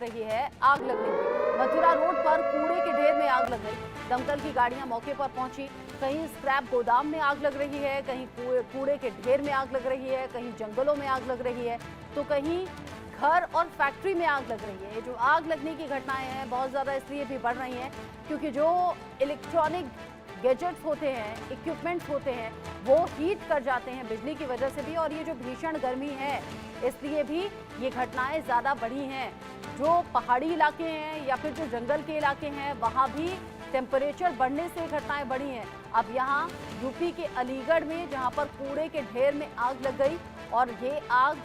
रही है आग लगने की। मथुरा रोड पर कूड़े के ढेर में आग लग गई। दमकल की गाड़ियां मौके पर पहुंची। कहीं स्क्रैप गोदाम में आग लग रही है, कहीं कूड़े के ढेर में आग लग रही है, कहीं जंगलों में आग लग रही है, तो कहीं घर और फैक्ट्री में आग लग रही है। ये जो आग लगने की घटनाएं हैं बहुत ज्यादा इसलिए भी बढ़ रही हैं क्योंकि जो इलेक्ट्रॉनिक गैजेट्स होते हैं, इक्विपमेंट्स होते हैं, वो हीट कर जाते हैं बिजली की वजह से भी। और ये जो भीषण गर्मी है इसलिए भी ये घटनाएं ज्यादा बढ़ी हैं। जो पहाड़ी इलाके हैं या फिर जो जंगल के इलाके हैं वहां भी टेम्परेचर बढ़ने से घटनाएं बढ़ी हैं। अब यहाँ यूपी के अलीगढ़ में जहां पर कूड़े के ढेर में आग लग गई और ये आग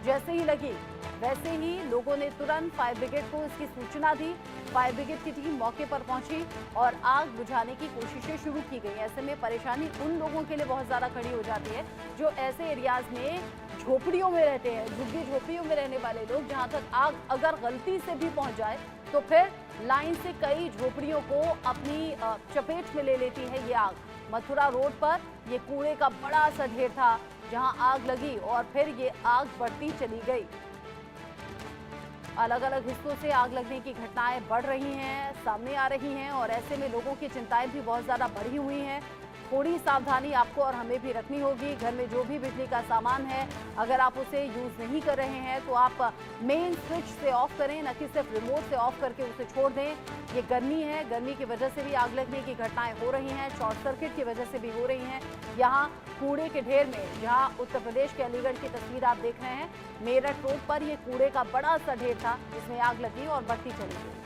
जैसे ही लगी वैसे ही लोगों ने तुरंत फायर ब्रिगेड को इसकी सूचना दी। फायर ब्रिगेड की टीम मौके पर पहुंची और आग बुझाने की कोशिशें शुरू की गई। ऐसे में परेशानी उन लोगों के लिए बहुत ज्यादा खड़ी हो जाती है जो ऐसे एरियाज में झोपड़ियों में रहते हैं, झुग्गी झोपड़ियों में रहने वाले लोग। जहां तक आग अगर गलती से भी पहुंच जाए तो फिर लाइन से कई झोपड़ियों को अपनी चपेट में ले लेती है ये आग। मथुरा रोड पर ये कूड़े का बड़ा सा ढेर था जहां आग लगी और फिर ये आग बढ़ती चली गई। अलग अलग हिस्सों से आग लगने की घटनाएं बढ़ रही हैं, सामने आ रही हैं और ऐसे में लोगों की चिंताएं भी बहुत ज़्यादा बढ़ी हुई हैं। थोड़ी सावधानी आपको और हमें भी रखनी होगी। घर में जो भी बिजली का सामान है अगर आप उसे यूज़ नहीं कर रहे हैं तो आप मेन स्विच से ऑफ करें, न कि सिर्फ रिमोट से ऑफ करके उसे छोड़ दें। ये गर्मी है, गर्मी की वजह से भी आग लगने की घटनाएं हो रही हैं, शॉर्ट सर्किट की वजह से भी हो रही हैं। यहाँ कूड़े के ढेर में, जहाँ उत्तर प्रदेश के अलीगढ़ की तस्वीर आप देख रहे हैं, मेरठ रोड पर ये कूड़े का बड़ा सा ढेर था जिसमें आग लगी और बढ़ती चली गई।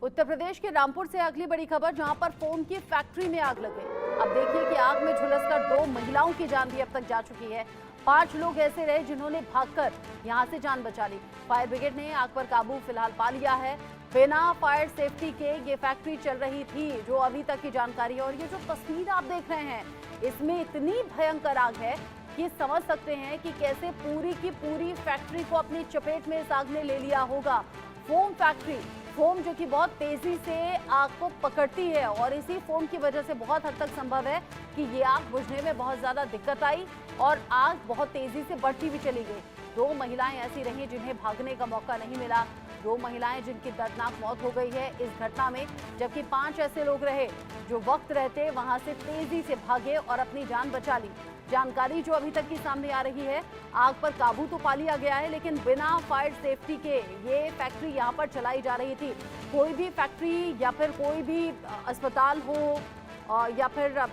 उत्तर प्रदेश के रामपुर से अगली बड़ी खबर, जहां पर फोम की फैक्ट्री में आग लग गई। अब देखिए कि आग में झुलसकर 2 महिलाओं की जान भी अब तक जा चुकी है। 5 लोग ऐसे रहे जिन्होंने भागकर यहां से जान बचा ली। फायर ब्रिगेड ने आग पर काबू फिलहाल पा लिया है। बिना फायर सेफ्टी के ये फैक्ट्री चल रही थी, जो अभी तक की जानकारी है। और ये जो तस्वीर आप देख रहे हैं इसमें इतनी भयंकर आग है कि समझ सकते हैं कि कैसे पूरी की पूरी फैक्ट्री को अपनी चपेट में इस आग ने ले लिया होगा। फोम फैक्ट्री, फोम जो कि बहुत तेजी से आग को पकड़ती है और इसी फोम की वजह से बहुत हद तक संभव है कि ये आग बुझने में बहुत ज्यादा दिक्कत आई और आग बहुत तेजी से बढ़ती भी चली गई। 2 महिलाएं ऐसी रही जिन्हें भागने का मौका नहीं मिला। 2 महिलाएं जिनकी दर्दनाक मौत हो गई है इस घटना में, जबकि 5 ऐसे लोग रहे जो वक्त रहते वहां से तेजी से भागे और अपनी जान बचा ली। जानकारी जो अभी तक की सामने आ रही है, आग पर काबू तो पा लिया गया है लेकिन बिना फायर सेफ्टी के ये फैक्ट्री यहाँ पर चलाई जा रही थी। कोई भी फैक्ट्री या फिर कोई भी अस्पताल हो या फिर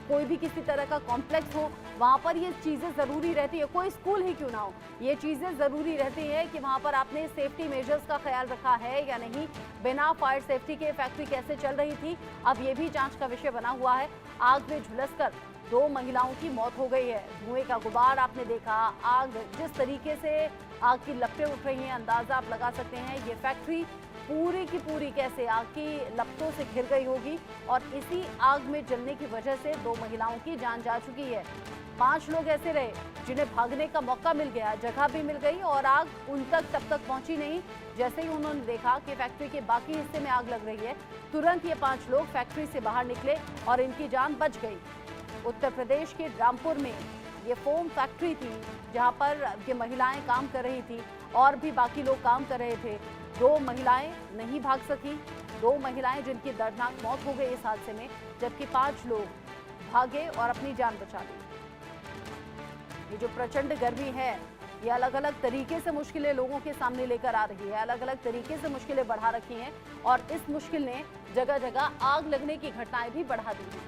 कोई भी किसी तरह का कॉम्प्लेक्स हो, वहाँ पर ये चीज़ें ज़रूरी रहती है। कोई स्कूल ही क्यों ना हो, ये चीज़ें ज़रूरी रहती है कि वहाँ पर आपने सेफ्टी मेजर्स का ख्याल रखा है या नहीं। बिना फायर सेफ्टी के फैक्ट्री कैसे चल रही थी, अब ये भी जांच का विषय बना हुआ है। आग में झुलसकर 2 महिलाओं की मौत हो गई है। धुएं का गुबार आपने देखा, आग जिस तरीके से आग की लपटें उठ रही हैं, अंदाजा आप लगा सकते हैं ये फैक्ट्री पूरी की पूरी कैसे आग की लपटों से घिर गई होगी। और इसी आग में जलने की वजह से 2 महिलाओं की जान जा चुकी है। 5 लोग ऐसे रहे जिन्हें भागने का मौका मिल गया, जगह भी मिल गई और आग उन तक तब तक पहुंची नहीं। जैसे ही उन्होंने देखा कि फैक्ट्री के बाकी हिस्से में आग लग रही है, तुरंत ये 5 लोग फैक्ट्री से बाहर निकले और इनकी जान बच गई। उत्तर प्रदेश के रामपुर में ये फोम फैक्ट्री थी जहां पर ये महिलाएं काम कर रही थी और भी बाकी लोग काम कर रहे थे। 2 महिलाएं नहीं भाग सकी, 2 महिलाएं जिनकी दर्दनाक मौत हो गई इस हादसे में, जबकि 5 लोग भागे और अपनी जान बचा ली। ये जो प्रचंड गर्मी है ये अलग अलग तरीके से मुश्किलें लोगों के सामने लेकर आ रही है, अलग अलग तरीके से मुश्किलें बढ़ा रखी हैं और इस मुश्किल ने जगह जगह आग लगने की घटनाएं भी बढ़ा दी हैं।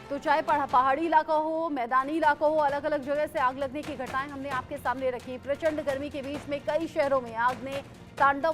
तो चाहे पहाड़ी इलाका हो, मैदानी इलाका हो, अलग अलग जगह से आग लगने की घटनाएं हमने आपके सामने रखी। प्रचंड गर्मी के बीच में कई शहरों में आग ने तांडव